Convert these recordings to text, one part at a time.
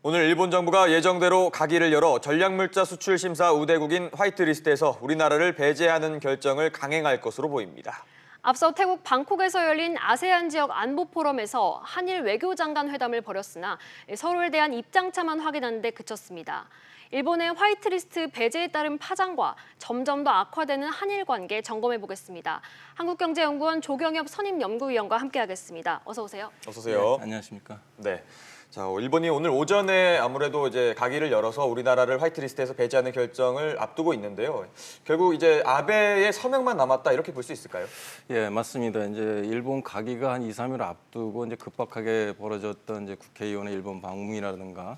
오늘 일본 정부가 예정대로 가기를 열어 전략물자 수출 심사 우대국인 화이트리스트에서 우리나라를 배제하는 결정을 강행할 것으로 보입니다. 앞서 태국 방콕에서 열린 아세안 지역 안보 포럼에서 한일 외교장관 회담을 벌였으나 서로에 대한 입장차만 확인하는 데 그쳤습니다. 일본의 화이트리스트 배제에 따른 파장과 점점 더 악화되는 한일 관계 점검해 보겠습니다. 한국경제연구원 조경엽 선임연구위원과 함께하겠습니다. 어서 오세요. 어서 오세요. 네, 안녕하십니까. 네. 자, 일본이 오늘 오전에 아무래도 이제 가기를 열어서 우리나라를 화이트리스트에서 배제하는 결정을 앞두고 있는데요. 결국 이제 아베의 서명만 남았다 이렇게 볼 수 있을까요? 예, 맞습니다. 이제 일본 가기가 한 2, 3일 앞두고 이제 급박하게 벌어졌던 이제 국회의원의 일본 방문이라든가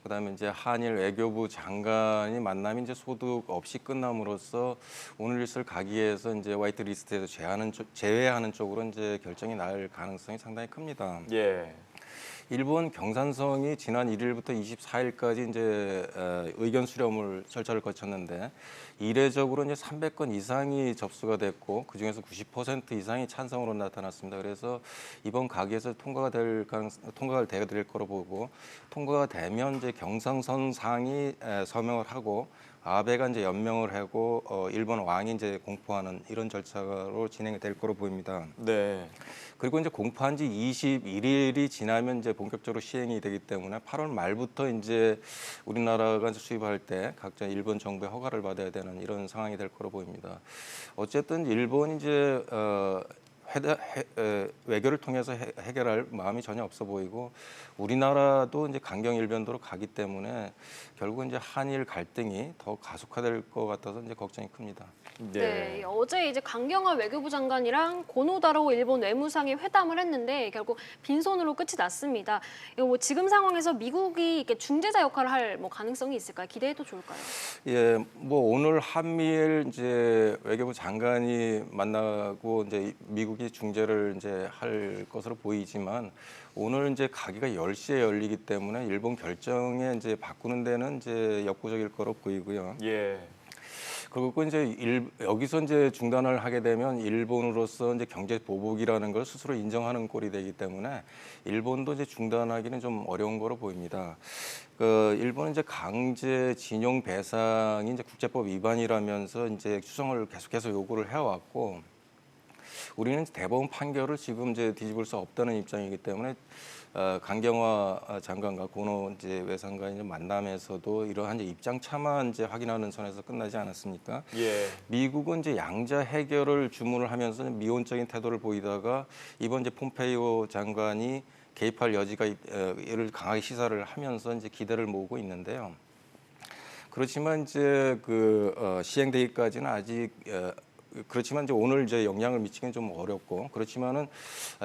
그다음에 이제 한일 외교부 장관이 만남이 이제 소득 없이 끝남으로써 오늘 있을 가기에서 이제 화이트리스트에서 제외하는 쪽으로 이제 결정이 날 가능성이 상당히 큽니다. 예. 일본 경산성이 지난 1일부터 24일까지 이제 의견 수렴을 절차를 거쳤는데 이례적으로 이제 300건 이상이 접수가 됐고 그 중에서 90% 이상이 찬성으로 나타났습니다. 그래서 이번 가기에서 통과가 될 거로 보고 통과가 되면 이제 경상선상이 서명을 하고 아베가 이제 연명을 하고 일본 왕이 이제 공포하는 이런 절차로 진행이 될 거로 보입니다. 네. 그리고 이제 공포한 지 21일이 지나면 이제 본격적으로 시행이 되기 때문에 8월 말부터 이제 우리나라가 이제 수입할 때 각자 일본 정부의 허가를 받아야 되는 이런 상황이 될 거로 보입니다. 어쨌든 일본이 이제 외교를 통해서 해결할 마음이 전혀 없어 보이고 우리나라도 이제 강경일변도로 가기 때문에 결국은 이제 한일 갈등이 더 가속화될 것 같아서 이제 걱정이 큽니다. 네, 어제 이제 강경화 외교부 장관이랑 고노다로 일본 외무상이 회담을 했는데 결국 빈손으로 끝이 났습니다. 이거 뭐 지금 상황에서 미국이 이렇게 중재자 역할을 할 뭐 가능성이 있을까요? 기대해도 좋을까요? 예, 뭐 오늘 한미일 이제 외교부 장관이 만나고 이제 미국이 중재를 이제 할 것으로 보이지만 오늘 이제 가기가 10시에 열리기 때문에 일본 결정에 이제 바꾸는 데는 이제 역부족일 거로 보이고요. 예. 그리고 이제 여기서 이제 중단을 하게 되면 일본으로서 이제 경제 보복이라는 걸 스스로 인정하는 꼴이 되기 때문에 일본도 이제 중단하기는 좀 어려운 거로 보입니다. 일본은 이제 강제 징용 배상이 이제 국제법 위반이라면서 이제 추성을 계속해서 요구를 해왔고 우리는 대법원 판결을 지금 이제 뒤집을 수 없다는 입장이기 때문에 강경화 장관과 고노 이제 외상관이 만남에서도 이러한 이제 입장 차만 이제 확인하는 선에서 끝나지 않았습니까? 예. 미국은 이제 양자 해결을 주문을 하면서 미온적인 태도를 보이다가 이번 이제 폼페이오 장관이 개입할 여지가 이를 강하게 시사를 하면서 이제 기대를 모으고 있는데요. 그렇지만 이제 시행되기까지는 아직 그렇지만 이제 오늘 이제 영향을 미치기는 좀 어렵고 그렇지만은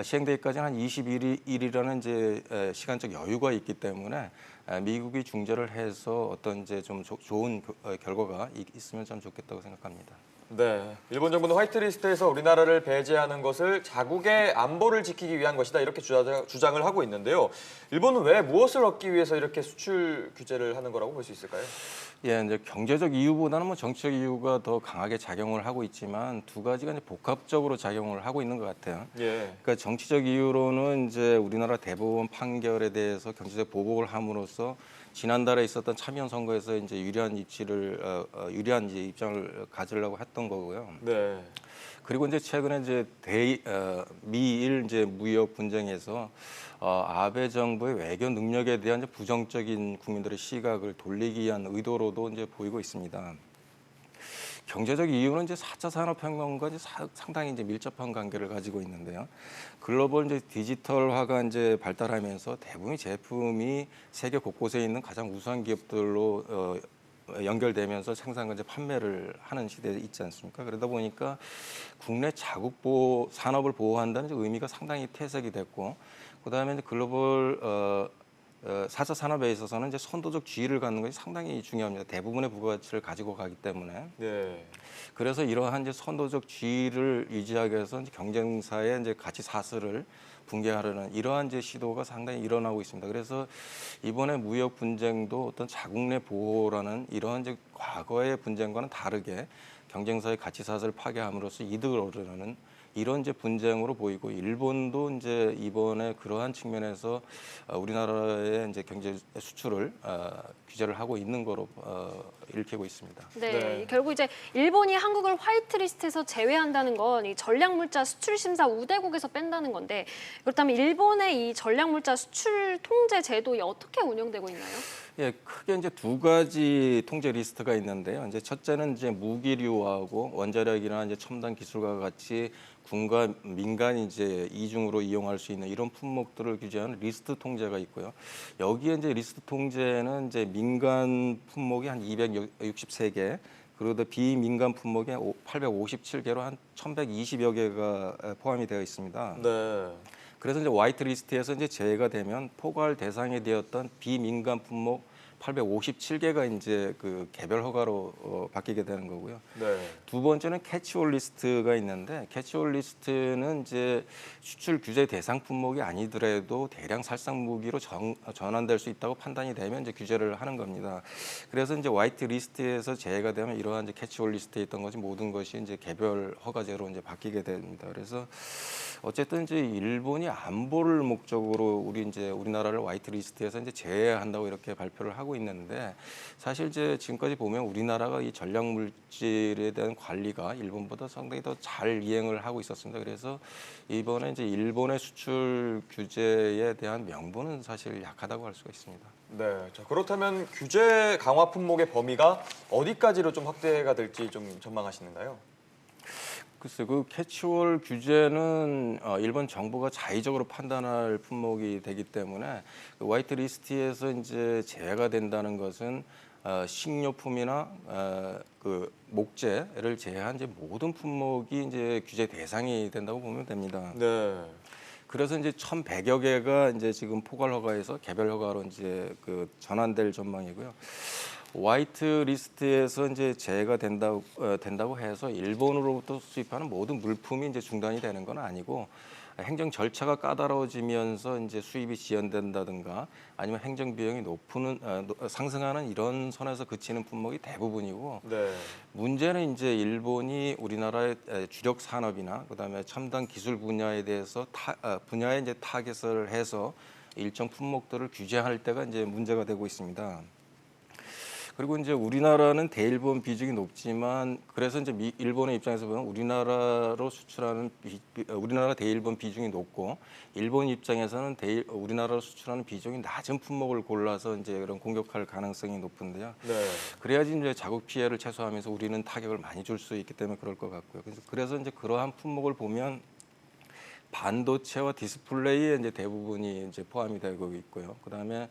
시행되기까지는 한 21일이라는 이제 시간적 여유가 있기 때문에 미국이 중재를 해서 어떤 이제 좀 좋은 결과가 있으면 참 좋겠다고 생각합니다. 네, 일본 정부는 화이트리스트에서 우리나라를 배제하는 것을 자국의 안보를 지키기 위한 것이다 이렇게 주장을 하고 있는데요. 일본은 왜 무엇을 얻기 위해서 이렇게 수출 규제를 하는 거라고 볼 수 있을까요? 예, 이제 경제적 이유보다는 뭐 정치적 이유가 더 강하게 작용을 하고 있지만 두 가지가 이제 복합적으로 작용을 하고 있는 것 같아요. 예. 그러니까 정치적 이유로는 이제 우리나라 대법원 판결에 대해서 경제적 보복을 함으로써 지난달에 있었던 참여 선거에서 이제 유리한 유리한 이제 입장을 가지려고 했던 거고요. 네. 그리고 이제 최근에 이제 미일 이제 무역 분쟁에서 아베 정부의 외교 능력에 대한 이제 부정적인 국민들의 시각을 돌리기 위한 의도로도 이제 보이고 있습니다. 경제적 이유는 이제 4차 산업혁명과 이제 상당히 이제 밀접한 관계를 가지고 있는데요. 글로벌 이제 디지털화가 이제 발달하면서 대부분의 제품이 세계 곳곳에 있는 가장 우수한 기업들로 연결되면서 생산과 이제 판매를 하는 시대에 있지 않습니까? 그러다 보니까 국내 자국 산업을 보호한다는 의미가 상당히 퇴색이 됐고, 그다음에 이제 글로벌 4차 산업에 있어서는 이제 선도적 지위를 갖는 것이 상당히 중요합니다. 대부분의 부가가치를 가지고 가기 때문에. 네. 그래서 이러한 이제 선도적 지위를 유지하기 위해서 이제 경쟁사의 이제 가치 사슬을 붕괴하려는 이러한 이제 시도가 상당히 일어나고 있습니다. 그래서 이번에 무역 분쟁도 어떤 자국 내 보호라는 이러한 이제 과거의 분쟁과는 다르게 경쟁사의 가치 사슬을 파괴함으로써 이득을 얻으려는 이런 이제 분쟁으로 보이고 일본도 이제 이번에 그러한 측면에서 우리나라의 이제 경제 수출을 규제를 하고 있는 거로 읽히고 있습니다. 네, 네. 결국 이제 일본이 한국을 화이트리스트에서 제외한다는 건 이 전략물자 수출 심사 우대국에서 뺀다는 건데 그렇다면 일본의 이 전략물자 수출 통제 제도 어떻게 운영되고 있나요? 예, 크게 이제 두 가지 통제 리스트가 있는데요. 이제 첫째는 이제 무기류하고 원자력이나 이제 첨단 기술과 같이 군과 민간이 이제 이중으로 이용할 수 있는 이런 품목들을 규제하는 리스트 통제가 있고요. 여기에 이제 리스트 통제는 이제 민간 품목이 한 263개, 그리고 비민간 품목이 857개로 한 1,120여 개가 포함이 되어 있습니다. 네. 그래서 이제 화이트 리스트에서 이제 제외가 되면 포괄 대상이 되었던 비민간 품목 857개가 이제 그 개별 허가로 바뀌게 되는 거고요. 네. 두 번째는 캐치홀 리스트가 있는데 캐치홀 리스트는 이제 수출 규제 대상 품목이 아니더라도 대량 살상 무기로 전환될 수 있다고 판단이 되면 이제 규제를 하는 겁니다. 그래서 이제 화이트 리스트에서 제외가 되면 이러한 이제 캐치홀 리스트에 있던 것이 모든 것이 이제 개별 허가제로 이제 바뀌게 됩니다. 그래서 어쨌든 이제 일본이 안보를 목적으로 우리나라를 화이트 리스트에서 이제 제외한다고 이렇게 발표를 하고 있는데 사실 이제 지금까지 보면 우리나라가 이 전략 물질에 대한 관리가 일본보다 상당히 더 잘 이행을 하고 있었습니다. 그래서 이번에 이제 일본의 수출 규제에 대한 명분은 사실 약하다고 할 수가 있습니다. 네. 자, 그렇다면 규제 강화 품목의 범위가 어디까지로 좀 확대가 될지 좀 전망하시는가요? 글쎄, 그 캐치홀 규제는 일본 정부가 자의적으로 판단할 품목이 되기 때문에 그 화이트 리스트에서 이제 제외가 된다는 것은 식료품이나 그 목재를 제외한 이제 모든 품목이 이제 규제 대상이 된다고 보면 됩니다. 네. 그래서 이제 1,100여 개가 이제 지금 포괄 허가에서 개별 허가로 이제 그 전환될 전망이고요. 화이트 리스트에서 이제 제외가 된다고 해서 일본으로부터 수입하는 모든 물품이 이제 중단이 되는 건 아니고 행정 절차가 까다로워지면서 이제 수입이 지연된다든가 아니면 행정 비용이 상승하는 이런 선에서 그치는 품목이 대부분이고 네. 문제는 이제 일본이 우리나라의 주력 산업이나 그다음에 첨단 기술 분야에 대해서 분야에 이제 타겟을 해서 일정 품목들을 규제할 때가 이제 문제가 되고 있습니다. 그리고 이제 우리나라는 대일본 비중이 높지만 그래서 이제 일본의 입장에서 보면 우리나라 대일본 비중이 높고 일본 입장에서는 우리나라로 수출하는 비중이 낮은 품목을 골라서 이제 그런 공격할 가능성이 높은데요. 네. 그래야지 이제 자국 피해를 최소화하면서 우리는 타격을 많이 줄 수 있기 때문에 그럴 것 같고요. 그래서 이제 그러한 품목을 보면 반도체와 디스플레이에 이제 대부분이 이제 포함이 되고 있고요. 그다음에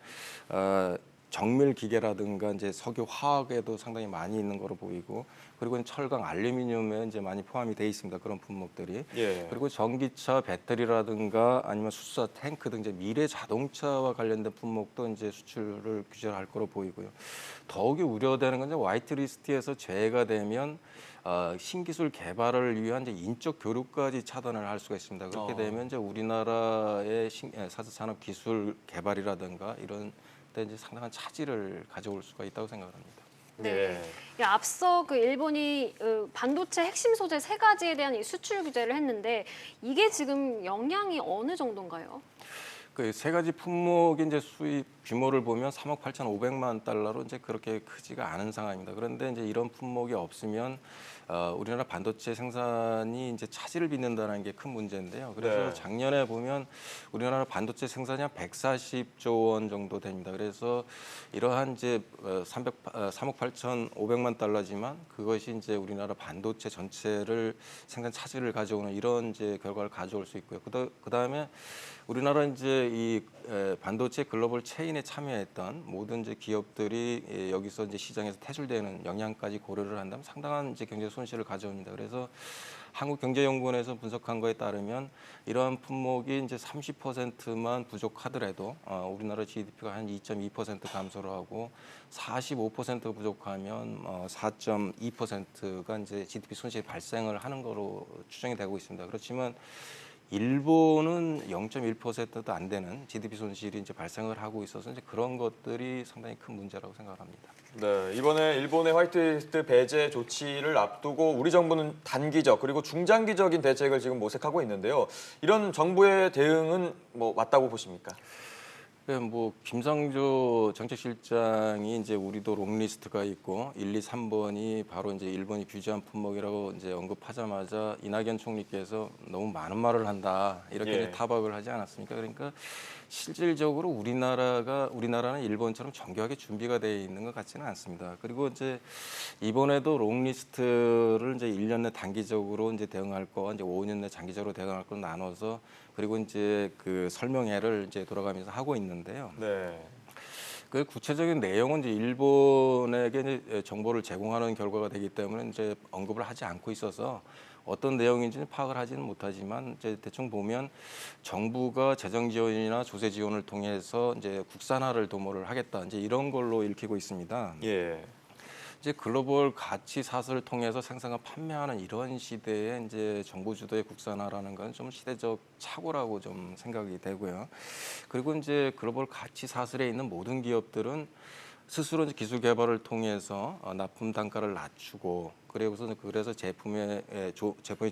정밀 기계라든가 이제 석유 화학에도 상당히 많이 있는 거로 보이고 그리고 철강 알루미늄에 이제 많이 포함이 돼 있습니다. 그런 품목들이. 예. 그리고 전기차 배터리라든가 아니면 수소 탱크 등 이제 미래 자동차와 관련된 품목도 이제 수출을 규제할 거로 보이고요. 더욱이 우려되는 건 이제 화이트 리스트에서 제외가 되면 신기술 개발을 위한 이제 인적 교류까지 차단을 할 수가 있습니다. 그렇게 되면 이제 우리나라의 산업 기술 개발이라든가 이런 때 이제 상당한 차질을 가져올 수가 있다고 생각합니다. 네. 앞서 그 일본이 반도체 핵심 소재 3가지에 대한 이 수출 규제를 했는데 이게 지금 영향이 어느 정도인가요? 그 3가지 품목의 이제 수입 규모를 보면 3억 8,500만 달러로 이제 그렇게 크지가 않은 상황입니다. 그런데 이제 이런 품목이 없으면 우리나라 반도체 생산이 이제 차질을 빚는다는 게 큰 문제인데요. 그래서 네. 작년에 보면 우리나라 반도체 생산이 한 140조 원 정도 됩니다. 그래서 이러한 이제 3억 8,500만 달러지만 그것이 이제 우리나라 반도체 전체를 생산 차질을 가져오는 이런 이제 결과를 가져올 수 있고요. 그다음에 우리나라 이제 이 반도체 글로벌 체인에 참여했던 모든 이제 기업들이 여기서 이제 시장에서 퇴출되는 영향까지 고려를 한다면 상당한 이제 경제 손실을 가져옵니다. 그래서 한국경제연구원에서 분석한 거에 따르면 이러한 품목이 이제 30%만 부족하더라도 우리나라 GDP가 한 2.2% 감소를 하고 45% 부족하면 4.2%가 이제 GDP 손실이 발생을 하는 거로 추정이 되고 있습니다. 그렇지만 일본은 0.1%도 안 되는 GDP 손실이 이제 발생을 하고 있어서 이제 그런 것들이 상당히 큰 문제라고 생각합니다. 네, 이번에 일본의 화이트리스트 배제 조치를 앞두고 우리 정부는 단기적 그리고 중장기적인 대책을 지금 모색하고 있는데요. 이런 정부의 대응은 뭐 맞다고 보십니까? 뭐 김상조 정책실장이 이제 우리도 롱리스트가 있고 1, 2, 3번이 바로 이제 일본이 규제한 품목이라고 이제 언급하자마자 이낙연 총리께서 너무 많은 말을 한다 이렇게 예. 이제 타박을 하지 않았습니까? 그러니까 실질적으로 우리나라는 일본처럼 정교하게 준비가 되어 있는 것 같지는 않습니다. 그리고 이제 이번에도 롱리스트를 이제 1년 내 단기적으로 이제 대응할 거, 이제 5년 내 장기적으로 대응할 걸 나눠서 그리고 이제 그 설명회를 이제 돌아가면서 하고 있는데요. 네. 그 구체적인 내용은 이제 일본에게 이제 정보를 제공하는 결과가 되기 때문에 이제 언급을 하지 않고 있어서 어떤 내용인지는 파악을 하지는 못하지만 이제 대충 보면 정부가 재정 지원이나 조세 지원을 통해서 이제 국산화를 도모를 하겠다 이제 이런 걸로 읽히고 있습니다. 예. 이제 글로벌 가치 사슬을 통해서 생산과 판매하는 이런 시대에 이제 정부 주도의 국산화라는 건 좀 시대적 착오라고 좀 생각이 되고요. 그리고 이제 글로벌 가치 사슬에 있는 모든 기업들은 스스로 이제 기술 개발을 통해서 납품 단가를 낮추고 그래서 제품의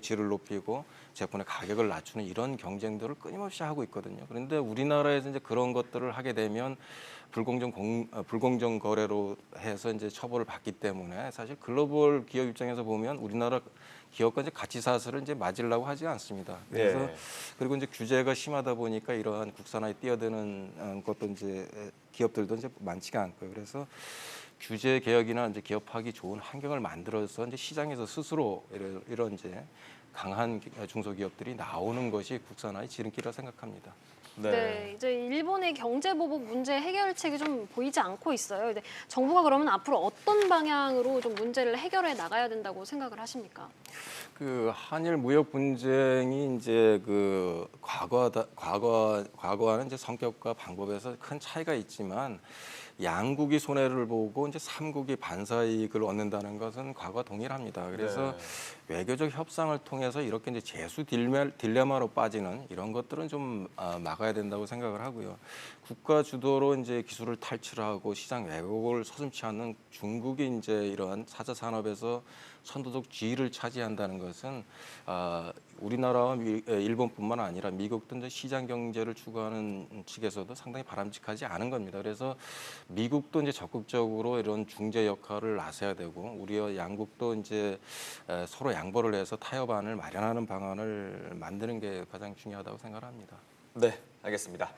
질을 높이고 제품의 가격을 낮추는 이런 경쟁들을 끊임없이 하고 있거든요. 그런데 우리나라에서 이제 그런 것들을 하게 되면 불공정 거래로 해서 이제 처벌을 받기 때문에 사실 글로벌 기업 입장에서 보면 우리나라 기업과 이제 가치 사슬을 이제 맞으려고 하지 않습니다. 그래서 예. 그리고 이제 규제가 심하다 보니까 이러한 국산화에 뛰어드는 것도 이제 기업들도 이제 많지가 않고요. 그래서 규제 개혁이나 이제 기업하기 좋은 환경을 만들어서 이제 시장에서 스스로 이런 이제 강한 중소기업들이 나오는 것이 국산화의 지름길이라고 생각합니다. 네, 이제 일본의 경제 보복 문제 해결책이 좀 보이지 않고 있어요. 근데 정부가 그러면 앞으로 어떤 방향으로 좀 문제를 해결해 나가야 된다고 생각을 하십니까? 그 한일 무역 분쟁이 이제 그 과거와는 이제 성격과 방법에서 큰 차이가 있지만 양국이 손해를 보고 이제 삼국이 반사 이익을 얻는다는 것은 과거와 동일합니다. 그래서 외교적 협상을 통해서 이렇게 이제 재수 딜레마로 빠지는 이런 것들은 좀 막아야 된다고 생각을 하고요. 국가 주도로 이제 기술을 탈취하고 시장 왜곡을 서슴지 않는 중국이 이제 이러한 4차 산업에서 선도적 지위를 차지한다는 것은 우리나라와 일본뿐만 아니라 미국도 이제 시장 경제를 추구하는 측에서도 상당히 바람직하지 않은 겁니다. 그래서 미국도 이제 적극적으로 이런 중재 역할을 나서야 되고 우리와 양국도 이제 서로 양보를 해서 타협안을 마련하는 방안을 만드는 게 가장 중요하다고 생각합니다. 네, 알겠습니다.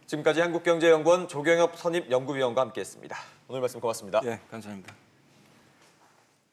지금까지 한국경제연구원 조경엽 선임연구위원과 함께했습니다. 오늘 말씀 고맙습니다. 예, 감사합니다.